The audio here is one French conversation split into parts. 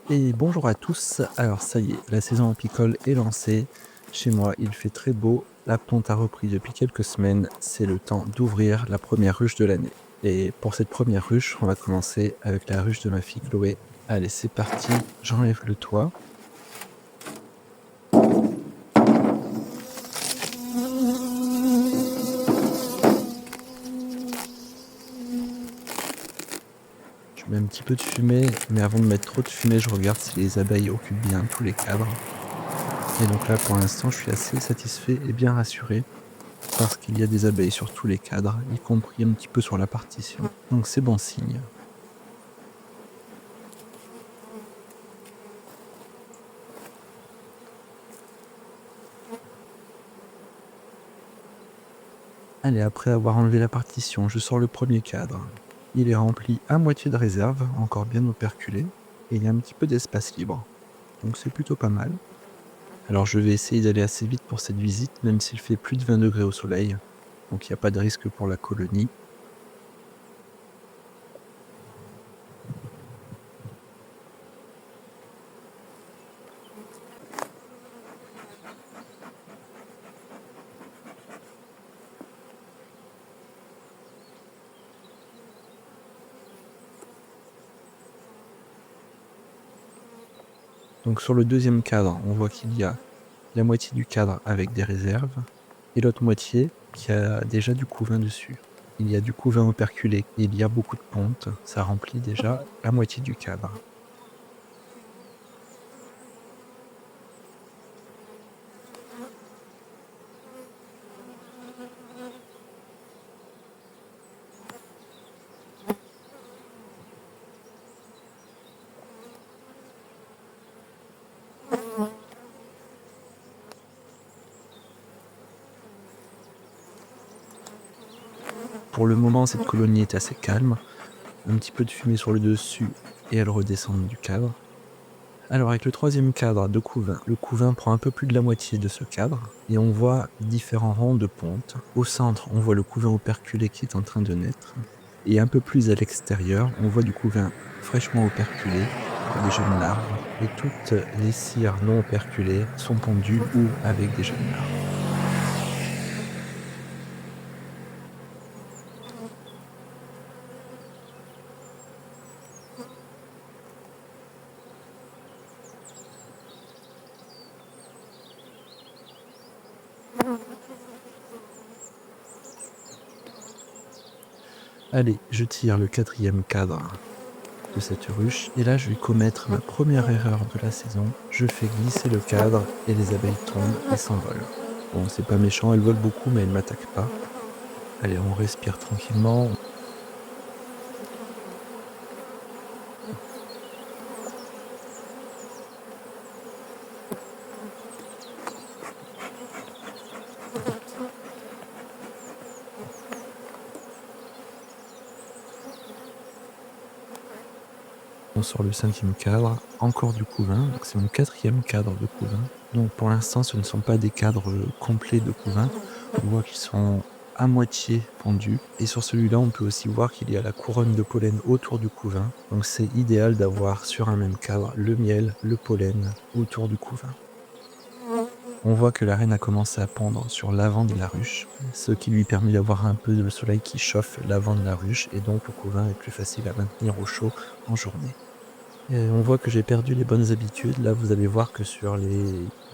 Et bonjour à tous. Alors ça y est, la saison apicole est lancée. Chez moi, il fait très beau. La ponte a repris depuis quelques semaines. C'est le temps d'ouvrir la première ruche de l'année. Et pour cette première ruche, on va commencer avec la ruche de ma fille Chloé. Allez, c'est parti. J'enlève le toit. Je mets un petit peu de fumée, mais avant de mettre trop de fumée, je regarde si les abeilles occupent bien tous les cadres. Et donc là, pour l'instant, je suis assez satisfait et bien rassuré parce qu'il y a des abeilles sur tous les cadres, y compris un petit peu sur la partition. Donc c'est bon signe. Allez, après avoir enlevé la partition, je sors le premier cadre. Il est rempli à moitié de réserve, encore bien operculé, et il y a un petit peu d'espace libre. Donc c'est plutôt pas mal. Alors je vais essayer d'aller assez vite pour cette visite, même s'il fait plus de 20 degrés au soleil. Donc il n'y a pas de risque pour la colonie. Donc sur le deuxième cadre, on voit qu'il y a la moitié du cadre avec des réserves, et l'autre moitié qui a déjà du couvain dessus. Il y a du couvain operculé, et il y a beaucoup de pontes, ça remplit déjà la moitié du cadre. Pour le moment, cette colonie est assez calme, un petit peu de fumée sur le dessus, et elle redescend du cadre. Alors avec le troisième cadre de couvain, le couvain prend un peu plus de la moitié de ce cadre, et on voit différents rangs de pontes. Au centre, on voit le couvain operculé qui est en train de naître, et un peu plus à l'extérieur, on voit du couvain fraîchement operculé, des jeunes larves, et toutes les cires non operculées sont pondues ou avec des jeunes larves. Allez, je tire le quatrième cadre de cette ruche, et là je vais commettre ma première erreur de la saison. Je fais glisser le cadre et les abeilles tombent et s'envolent. Bon, c'est pas méchant, elles volent beaucoup mais elles m'attaquent pas. Allez, on respire tranquillement. On sort le cinquième cadre, encore du couvain, donc c'est mon quatrième cadre de couvain. Donc pour l'instant ce ne sont pas des cadres complets de couvain, on voit qu'ils sont à moitié pondus, et sur celui-là on peut aussi voir qu'il y a la couronne de pollen autour du couvain, donc c'est idéal d'avoir sur un même cadre le miel, le pollen autour du couvain. On voit que la reine a commencé à pondre sur l'avant de la ruche, ce qui lui permet d'avoir un peu de soleil qui chauffe l'avant de la ruche, et donc le couvain est plus facile à maintenir au chaud en journée. On voit que j'ai perdu les bonnes habitudes. Là, vous allez voir que sur les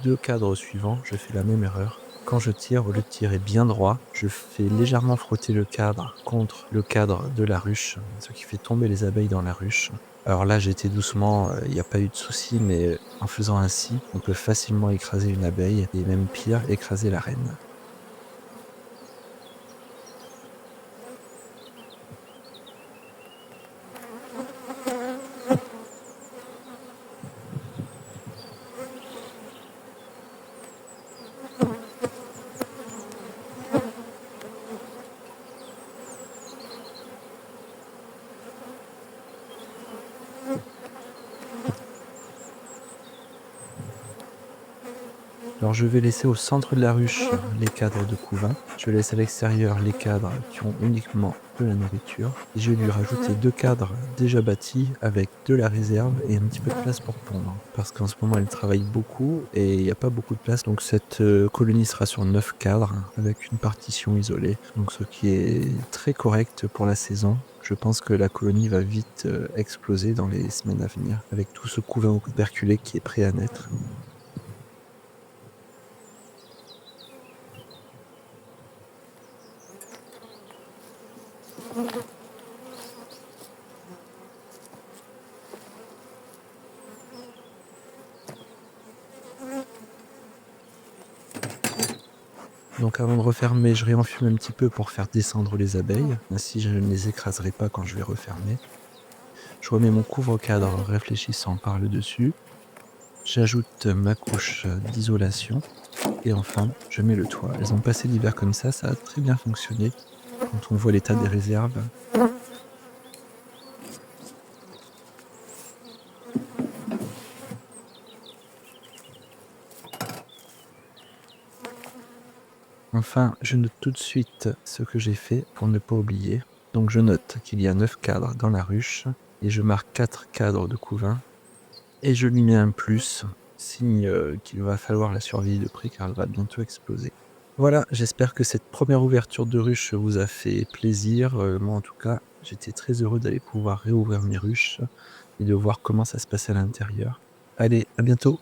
2 cadres suivants, je fais la même erreur. Quand je tire, au lieu de tirer bien droit, je fais légèrement frotter le cadre contre le cadre de la ruche, ce qui fait tomber les abeilles dans la ruche. Alors là, j'ai été doucement, il n'y a pas eu de souci, mais en faisant ainsi, on peut facilement écraser une abeille, et même pire, écraser la reine. Alors je vais laisser au centre de la ruche les cadres de couvain. Je laisse à l'extérieur les cadres qui ont uniquement de la nourriture. Et je vais lui rajouter 2 cadres déjà bâtis avec de la réserve et un petit peu de place pour pondre. Parce qu'en ce moment elle travaille beaucoup et il n'y a pas beaucoup de place. Donc cette colonie sera sur 9 cadres avec une partition isolée. Donc ce qui est très correct pour la saison. Je pense que la colonie va vite exploser dans les semaines à venir avec tout ce couvain operculé qui est prêt à naître. Donc avant de refermer, je réenfume un petit peu pour faire descendre les abeilles, ainsi je ne les écraserai pas quand je vais refermer. Je remets mon couvre-cadre réfléchissant par le dessus. J'ajoute ma couche d'isolation. Et enfin, je mets le toit. Elles ont passé l'hiver comme ça a très bien fonctionné. Quand on voit l'état des réserves. Enfin, je note tout de suite ce que j'ai fait pour ne pas oublier. Donc je note qu'il y a 9 cadres dans la ruche et je marque 4 cadres de couvain. Et je lui mets un plus, signe qu'il va falloir la surveiller de près car elle va bientôt exploser. Voilà, j'espère que cette première ouverture de ruche vous a fait plaisir. Moi en tout cas, j'étais très heureux d'aller pouvoir réouvrir mes ruches et de voir comment ça se passait à l'intérieur. Allez, à bientôt!